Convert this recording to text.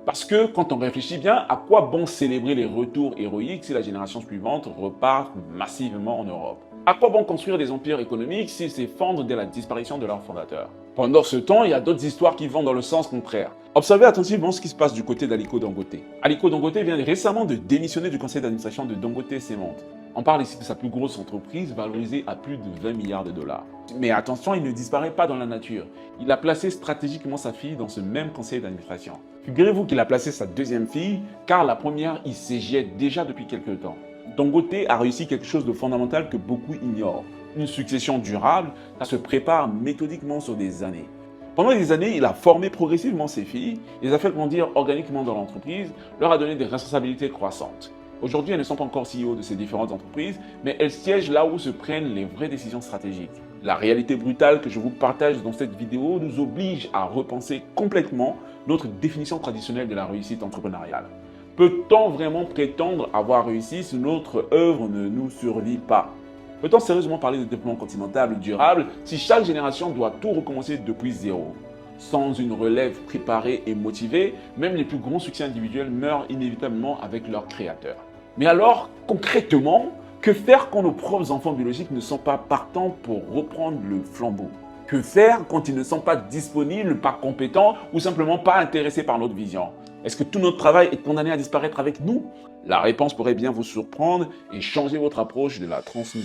Parce que quand on réfléchit bien, à quoi bon célébrer les retours héroïques si la génération suivante repart massivement en Europe? À quoi bon construire des empires économiques s'ils s'effondrent dès la disparition de leurs fondateurs? Pendant ce temps, il y a d'autres histoires qui vont dans le sens contraire. Observez attentivement ce qui se passe du côté d'Aliko Dangote. Aliko Dangote vient récemment de démissionner du conseil d'administration de Dangote Cement. On parle ici de sa plus grosse entreprise valorisée à plus de 20 milliards de dollars. Mais attention, il ne disparaît pas dans la nature. Il a placé stratégiquement sa fille dans ce même conseil d'administration. Figurez-vous qu'il a placé sa deuxième fille, car la première y siégeait déjà depuis quelques temps. Dangote a réussi quelque chose de fondamental que beaucoup ignorent. Une succession durable, ça se prépare méthodiquement sur des années. Pendant des années, il a formé progressivement ses filles, les a fait grandir organiquement dans l'entreprise, leur a donné des responsabilités croissantes. Aujourd'hui, elles ne sont pas encore CEO de ces différentes entreprises, mais elles siègent là où se prennent les vraies décisions stratégiques. La réalité brutale que je vous partage dans cette vidéo nous oblige à repenser complètement notre définition traditionnelle de la réussite entrepreneuriale. Peut-on vraiment prétendre avoir réussi si notre œuvre ne nous survit pas? Peut-on sérieusement parler de développement continental durable si chaque génération doit tout recommencer depuis zéro? Sans une relève préparée et motivée, même les plus grands succès individuels meurent inévitablement avec leur créateur. Mais alors, concrètement, que faire quand nos propres enfants biologiques ne sont pas partants pour reprendre le flambeau? Que faire quand ils ne sont pas disponibles, pas compétents ou simplement pas intéressés par notre vision? Est-ce que tout notre travail est condamné à disparaître avec nous? La réponse pourrait bien vous surprendre et changer votre approche de la transmission.